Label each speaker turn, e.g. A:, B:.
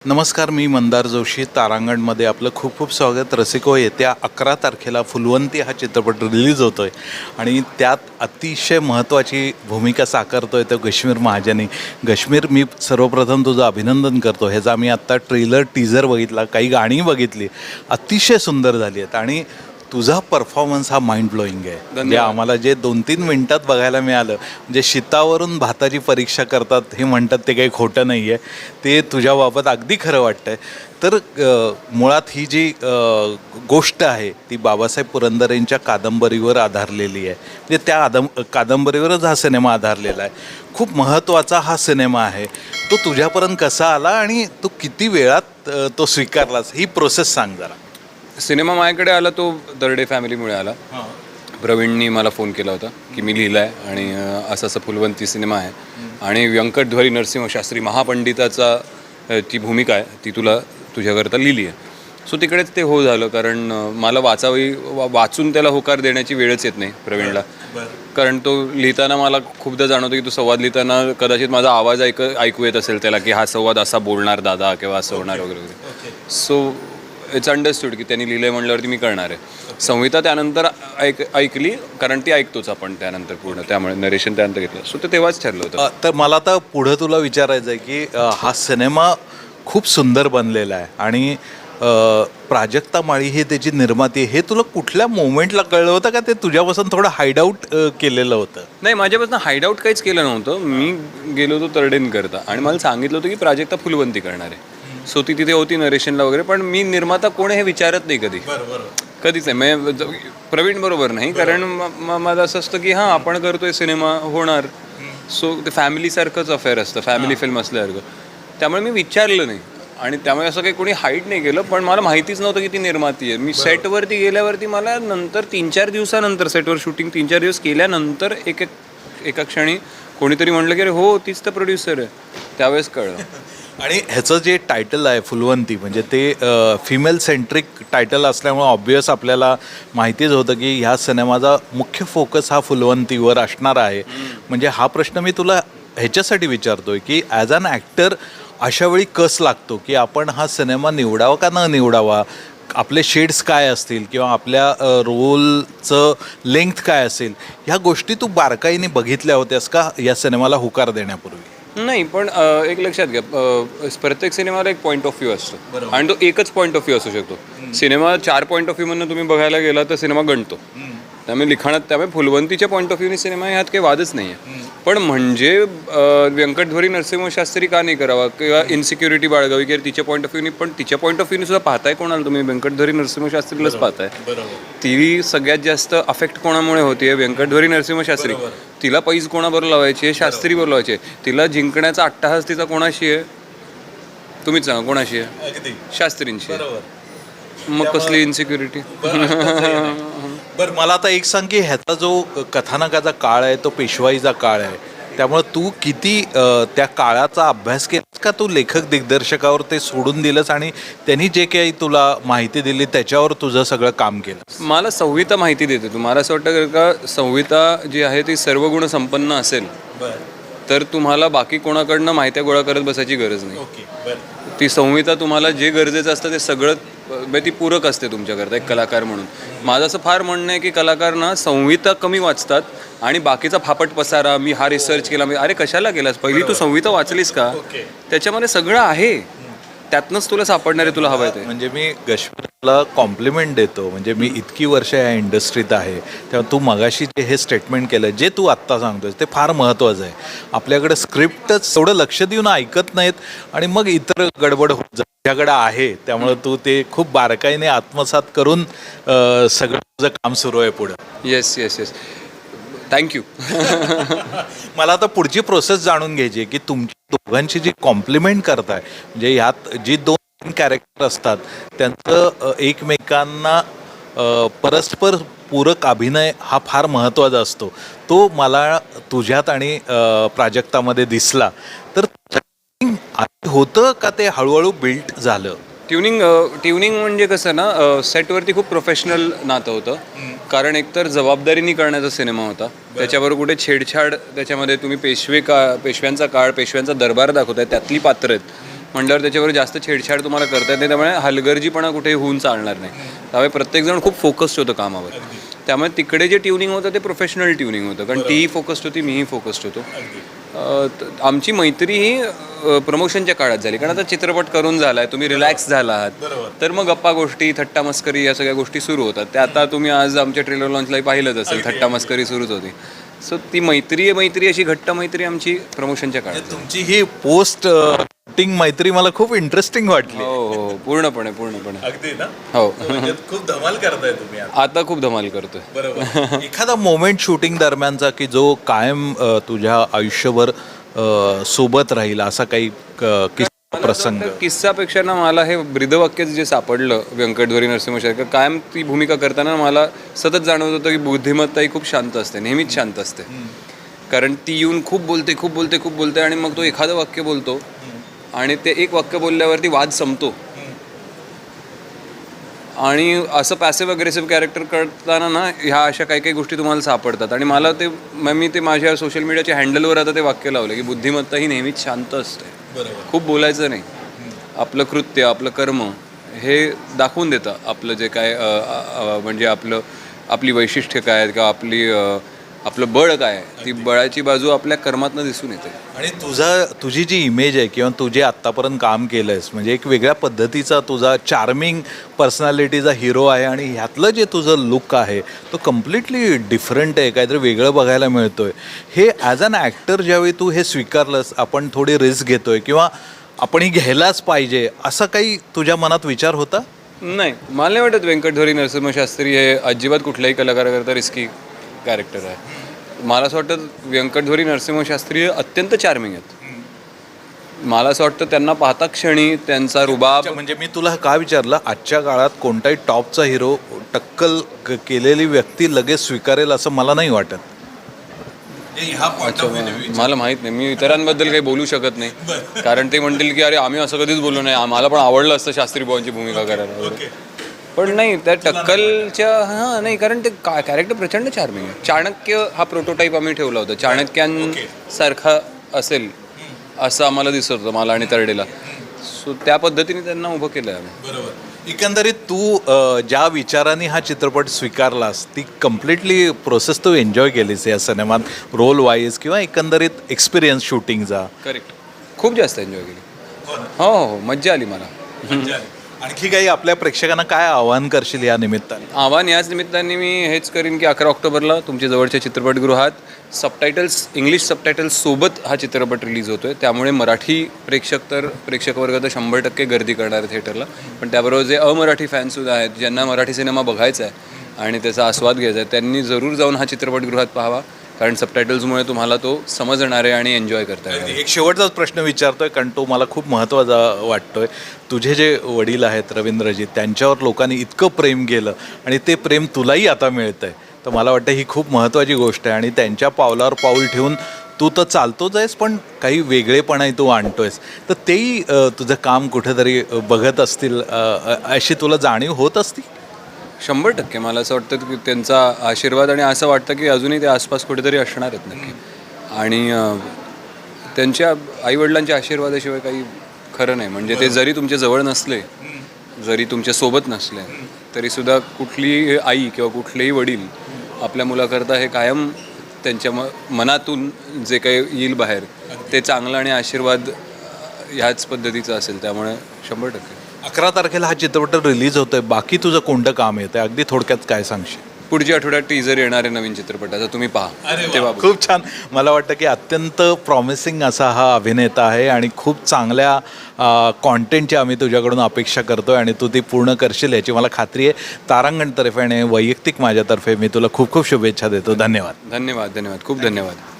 A: नमस्कार, मी मंदार जोशी. तारांगणमध्ये आपलं खूप खूप स्वागत. रसिको, येत्या 11 तारखेला फुलवंती हा चित्रपट रिलीज होतो आहे आणि त्यात अतिशय महत्त्वाची भूमिका साकारतो आहे तो गश्मीर महाजनी. गश्मीर, मी सर्वप्रथम तुझं अभिनंदन करतो. ह्याचा मी आत्ता ट्रेलर टीझर बघितला, काही गाणी बघितली, अतिशय सुंदर झाली आहेत आणि तुझा परफॉर्मन्स हा माइंड ब्लोईंग आहे. म्हणजे आम्हाला जे 2-3 मिनटात बघायला मिळालं, म्हणजे शीतावरून भाताची परीक्षा करतात हे म्हणतात, ते काही खोटं नाही आहे. ते तुझ्याबाबत अगदी खरं वाटतं आहे. तर मुळात ही जी गोष्ट आहे ती बाबासाहेब पुरंदरेंच्या कादंबरीवर आधारलेली आहे. म्हणजे त्या कादंबरीवरच हा सिनेमा आधारलेला आहे. खूप महत्त्वाचा हा सिनेमा आहे. तो तुझ्यापर्यंत कसा आला आणि तू किती वेळात तो स्वीकारलास, ही प्रोसेस सांग जरा.
B: सिनेमा माझ्याकडे आला तो दर्डे फॅमिलीमुळे आला. प्रवीणनी मला फोन केला होता की मी लिहिला आहे आणि असं असं फुलवंती सिनेमा आहे आणि व्यंकटध्वरी नरसिंह शास्त्री महापंडिताचा ती भूमिका आहे, ती तुझ्याकरता लिहिली आहे. सो तिकडेच ते हो झालं, कारण मला वाचून त्याला होकार देण्याची वेळच येत नाही प्रवीणला. कारण तो लिहिताना मला खूपदा जाणवतं की तो संवाद लिहिताना कदाचित माझा आवाज ऐकू येत असेल त्याला, की हा संवाद असा बोलणार दादा किंवा असं होणार वगैरे वगैरे. सो इट्स अंडरस्टूड की त्यांनी लिहिलं आहे म्हटल्यावरती मी करणार आहे. संहिता त्यानंतर ऐकली, कारण ती ऐकतोच आपण त्यानंतर पूर्ण, त्यामुळे नरेशन त्यानंतर घेतलं. सो ते तेव्हाच ठरलं होतं.
A: तर मला आता पुढं तुला विचारायचं आहे की हा सिनेमा खूप सुंदर बनलेला आहे आणि प्राजक्ता माळी हे त्याची निर्माती आहे, हे तुला कुठल्या मोमेंटला कळलं होतं का ते तुझ्यापासून थोडं हाईडआउट केलेलं होतं?
B: नाही, माझ्यापासून हाईडआउट काहीच केलं नव्हतं. मी गेलो होतो तरडेंकरता आणि मला सांगितलं होतं की प्राजक्ता फुलवंती करणार आहे. सो ती तिथे होती नरेशनला वगैरे, पण मी निर्माता कोण हे विचारत नाही कधीच नाही. प्रवीण बरोबर नाही, कारण माझं असं असतं की हां आपण करतोय सिनेमा, होणार. सो ते फॅमिलीसारखंच अफेअर असतं, फॅमिली फिल्म असल्यासारखं. त्यामुळे मी विचारलं नाही आणि त्यामुळे असं काही कोणी हाईड नाही केलं. पण मला माहितीच नव्हतं की ती निर्माती आहे. मी सेटवरती गेल्यावरती मला नंतर 3-4 दिवसानंतर, सेटवर शूटिंग 3-4 दिवस केल्यानंतर एका क्षणी कोणीतरी म्हटलं की अरे हो, तीच तर प्रोड्युसर आहे. त्यावेळेस कळलं.
A: आणि ह्याचं जे टायटल आहे फुलवंती, म्हणजे ते फिमेल सेंट्रिक टायटल असल्यामुळे ऑब्वियस आपल्याला माहितीच होतं की ह्या सिनेमाचा मुख्य फोकस हा फुलवंतीवर असणार आहे. म्हणजे हा प्रश्न मी तुला ह्याच्यासाठी विचारतोय की ॲज अन ॲक्टर अशावेळी कस लागतो की आपण हा सिनेमा निवडावा का न निवडावा, आपले शेड्स काय असतील किंवा आपल्या रोलचं लेंथ काय असेल, ह्या गोष्टी तू बारकाईने बघितल्या होत्यास का या सिनेमाला होकार देण्यापूर्वी?
B: नाही, पण एक लक्षात घ्या, प्रत्येक सिनेमाला एक पॉईंट ऑफ व्ह्यू असतो आणि तो एकच पॉईंट ऑफ व्ह्यू असू शकतो. सिनेमा 4 पॉईंट ऑफ व्ह्यूमधून तुम्ही बघायला गेला तर सिनेमा गणतो. त्यामुळे फुलवंतीच्या पॉईंट ऑफ व्ह्यूने सिनेमा ह्यात काही वादच नाही आहे. पण म्हणजे व्यंकटध्वरी नरसिंह शास्त्री का नाही करावा किंवा इन्सिक्युरिटी बाळगावी की तिच्या पॉईंट ऑफ व्ह्यूने, पण तिच्या पॉईंट ऑफ व्ह्यूने सुद्धा पाहताय कोणाला तुम्ही? व्यंकटध्वरी नरसिंह शास्त्रीलाच पाहताय. ती सगळ्यात जास्त अफेक्ट कोणामुळे होतीये? व्यंकटध्वरी नरसिंह शास्त्री. तिला पैज कोणाबरोबर लावायची आहे? शास्त्री बरोबर लावायची आहे. तिला जिंकण्याचा अट्टहास तिचा कोणाशी आहे? तुम्हीच सांगा, कोणाशी आहे? शास्त्रींची. मग कसली इन्सिक्युरिटी?
A: बरं, मला आता एक सांग की ह्याचा जो कथानकाचा काळ आहे तो पेशवाईचा काळ आहे, त्यामुळे तू किती त्या काळाचा अभ्यास केलास का तू लेखक दिग्दर्शकावर ते सोडून दिलंस आणि त्यांनी जे काही तुला माहिती दिली त्याच्यावर तुझं सगळं काम केलं?
B: मला संहिता माहिती देते. तुम्हाला असं वाटतं का संहिता जी आहे ती सर्व गुण संपन्न असेल तर तुम्हाला बाकी कोणाकडनं माहित्या गोळा करत बसायची गरज नाही. ती संहिता तुम्हाला जे गरजेचं असतं ते सगळं, ती पूरक असते तुमच्याकरता एक कलाकार म्हणून. माझं असं फार म्हणणं आहे की कलाकार ना संहिता कमी वाचतात आणि बाकीचा फापट पसारा, मी हा रिसर्च केला, अरे कशाला केलास? पहिली तू संहिता वाचलीस का? त्याच्यामध्ये सगळं आहे, त्यातनंच तुला सापडणार आहे तुला हवं आहे ते.
A: म्हणजे मी गश्मीरला कॉम्प्लिमेंट देतो. म्हणजे मी इतकी वर्ष या इंडस्ट्रीत आहे, तेव्हा तू मगाशी जे हे स्टेटमेंट केलं, जे तू आत्ता सांगतोय ते फार महत्त्वाचं आहे. आपल्याकडे स्क्रिप्टच एवढं लक्ष देऊन ऐकत नाहीत आणि मग इतर गडबड होत तुझ्याकडे आहे. त्यामुळे तू ते खूप बारकाईने आत्मसात करून सगळं तुझं काम सुरू आहे पुढं.
B: Yes yes yes, thank you.
A: मला आता पुढची प्रोसेस जाणून घ्यायची आहे की तुमची दोघांची जी कॉम्प्लिमेंट करताय, म्हणजे ह्यात जी 2 कॅरेक्टर असतात त्यांचं एकमेकांना परस्पर पूरक अभिनय हा फार महत्त्वाचा असतो. तो मला तुझ्यात आणि प्राजक्तामध्ये दिसला. तर होतं का ते हळूहळू बिल्ट झालं?
B: ट्युनिंग म्हणजे कसं ना, सेटवरती खूप प्रोफेशनल नातं होतं. कारण एकतर जबाबदारीने करण्याचा सिनेमा होता, त्याच्याबरोबर कुठे छेडछाड त्याच्यामध्ये तुम्ही पेशव्यांचा काळ, पेशव्यांचा दरबार दाखवताय, त्यातली पात्र आहेत. म्हटल्यावर त्याच्यावर जास्त छेडछाड तुम्हाला करता येते, त्यामुळे हलगर्जीपणा कुठेही होऊन चालणार नाही. त्यामुळे प्रत्येकजण खूप फोकस्ड होतं कामावर. त्यामुळे तिकडे जे ट्युनिंग होतं ते प्रोफेशनल ट्युनिंग होतं, कारण तीही फोकस्ड होती, मीही फोकस्ड होतो. आमची मैत्री ही प्रमोशनच्या काळात झाली, कारण आता चित्रपट करून झाला आहे, तुम्ही रिलॅक्स झाला आहात, तर मग गप्पा गोष्टी, थट्टा मस्करी या सगळ्या गोष्टी सुरू होतात. त्या आता तुम्ही आज आमच्या ट्रेलर लॉन्चलाही पाहिलंच असेल, थट्टा मस्करी सुरूच होती. सो ती मैत्री अशी घट्ट मैत्री आमची प्रमोशनच्या काळात.
A: तुमची ही पोस्ट शूटिंग मैत्री मला खूप इंटरेस्टिंग वाटली.
B: हो, पूर्णपणे.
A: अगदी ना.
B: हो.
A: खूप धमाल करताय तुम्ही
B: आता खूप धमाल करतोय.
A: बरोबर. एखादा मोमेंट शूटिंग दरम्यानचा की जो कायम तुझ्या आयुष्यभर सोबत राहील असा काही प्रसंग?
B: किस्सापेक्षा ना मला हे ब्रीदवाक्य जे सापडलं व्यंकटध्वरी नरसिंह शेरकर, कायम ती भूमिका करताना मला सतत जाणवत होतं की बुद्धिमत्ता ही खूप शांत असते, नेहमीच शांत असते. कारण ती येऊन खूप बोलते आणि मग तो एखादं वाक्य बोलतो आणि ते एक वाक्य बोलल्यावरती वाद संपतो. आणि असं पॅसिव्ह अग्रेसिव्ह कॅरेक्टर करताना ना ह्या अशा काही गोष्टी तुम्हाला सापडतात. आणि मला ते मी ते माझ्या सोशल मीडियाच्या हँडलवर आता ते वाक्य लावलं की बुद्धिमत्ता ही नेहमीच शांत असते. खूप बोलायचं नाही, आपलं कृत्य, आपलं कर्म हे दाखवून देतं आपलं जे काय म्हणजे आपली वैशिष्ट्य काय आहेत किंवा आपलं बळ काय आहे, ती बळाची बाजू आपल्या कर्मातनं दिसून येते.
A: आणि तुझी जी इमेज आहे किंवा तू जे आत्तापर्यंत काम केलं आहेस म्हणजे एक वेगळ्या पद्धतीचा तुझा चार्मिंग पर्सनॅलिटीचा हिरो आहे आणि ह्यातलं जे तुझं लुक आहे तो कम्प्लिटली डिफरंट आहे, काहीतरी वेगळं बघायला मिळतोय. हे ॲज अन ॲक्टर ज्यावेळी तू हे स्वीकारलंस, आपण थोडी रिस्क घेतोय किंवा आपण ही घ्यायलाच पाहिजे असं काही तुझ्या मनात विचार होता?
B: नाही, मला नाही वाटत व्यंकटध्वरी नरसिंह शास्त्री हे अजिबात कुठल्याही कलाकाराकरता रिस्की कॅरेक्टर आहे. मला असं वाटतं व्यंकटध्वरी नरसिंह शास्त्री अत्यंत चार्मिंग आहेत. मला असं वाटतं त्यांना पाहता क्षणी त्यांचा रुबाब.
A: म्हणजे मी तुला का विचारलं, आजच्या काळात कोणताही टॉपचा हिरो टक्कल केलेली व्यक्ती लगेच स्वीकारेल असं मला नाही वाटत.
B: मला माहीत नाही, मी इतरांबद्दल काही बोलू शकत नाही, कारण ते म्हणतील की अरे आम्ही असं कधीच बोलू नाही, आम्हाला पण आवडलं असतं शास्त्री बुवांची भूमिका करायला. पण नाही, त्या टक्कलच्या नाही, कारण ते कॅरेक्टर प्रचंड चार्मिंग आहे. चाणक्य हा प्रोटोटाईप आम्ही ठेवला होता, चाणक्यांसारखा असेल असं आम्हाला दिसत होतं, मला आणि तरडेला. सो त्या पद्धतीने त्यांना उभं केलं आहे आम्ही.
A: बरोबर. एकंदरीत तू ज्या विचाराने हा चित्रपट स्वीकारलास ती कम्प्लिटली प्रोसेस तू एन्जॉय केलीस या सिनेमात, रोल वाईज किंवा एकंदरीत एक्सपिरियन्स शूटिंगचा?
B: करेक्ट, खूप जास्त एन्जॉय केली. हो, मज्जा आली मला.
A: आणखी काही आपल्या प्रेक्षकांना काय आवाहन करशील या निमित्ताने?
B: आव्हान याच निमित्ताने मी हेच करीन की 11 ऑक्टोबरला तुमच्या जवळच्या चित्रपटगृहात इंग्लिश सबटायटल्स सोबत हा चित्रपट रिलीज होतोय. त्यामुळे मराठी प्रेक्षक वर्ग तर 100% गर्दी करणार आहे थिएटरला, पण त्याबरोबर जे अमराठी फॅन्ससुद्धा आहेत, ज्यांना मराठी सिनेमा बघायचा आहे आणि त्याचा आस्वाद घ्यायचा आहे, त्यांनी जरूर जाऊन हा चित्रपटगृहात पाहावा, कारण सबटायटल्समुळे तुम्हाला तो समजणार आहे आणि एन्जॉय करता येईल.
A: एक शेवटचाच प्रश्न विचारतोय, कारण तो मला खूप महत्त्वाचा वाटतोय. तुझे जे वडील आहेत रवींद्रजी, त्यांच्यावर लोकांनी इतकं प्रेम केलं आणि ते प्रेम तुलाही आता मिळतं आहे, तर मला वाटतं ही खूप महत्त्वाची गोष्ट आहे. आणि त्यांच्या पावलावर पाऊल ठेवून तू तर चालतोच आहेस, पण काही वेगळेपणाही तू आणतोयस, तर तेही तुझं काम कुठेतरी बघत असतील अशी तुला जाणीव होत असती?
B: 100% मला असं वाटतं की त्यांचा आशीर्वाद, आणि असं वाटतं की अजूनही ते आसपास कुठेतरी असणार आहेत नक्की. आणि त्यांच्या आईवडिलांच्या आशीर्वादाशिवाय काही खरं नाही. म्हणजे ते जरी तुमच्या जवळ नसले, जरी तुमच्या सोबत नसले, तरीसुद्धा कुठलीही आई किंवा कुठलेही वडील आपल्या मुलाकरता हे कायम त्यांच्या मनातून जे काही येईल बाहेर ते चांगलं आणि आशीर्वाद ह्याच पद्धतीचं असेल. त्यामुळे 100%.
A: 11 तारखेला हा चित्रपट रिलीज होतोय, बाकी तुझं कोणतं काम येतं अगदी थोडक्यात काय सांगशील?
B: पुढच्या आठवड्यात टीजर येणार आहे नवीन चित्रपटाचा, तुम्ही पहा तेव्हा.
A: खूप छान. मला वाटतं की अत्यंत प्रॉमिसिंग असा हा अभिनेता आहे आणि खूप चांगल्या कॉन्टेंटची आम्ही तुझ्याकडून अपेक्षा करतोय आणि तू ती पूर्ण करशील याची मला खात्री आहे. तारांगणतर्फे आणि वैयक्तिक माझ्यातर्फे मी तुला खूप खूप शुभेच्छा देतो. धन्यवाद.
B: धन्यवाद. खूप धन्यवाद.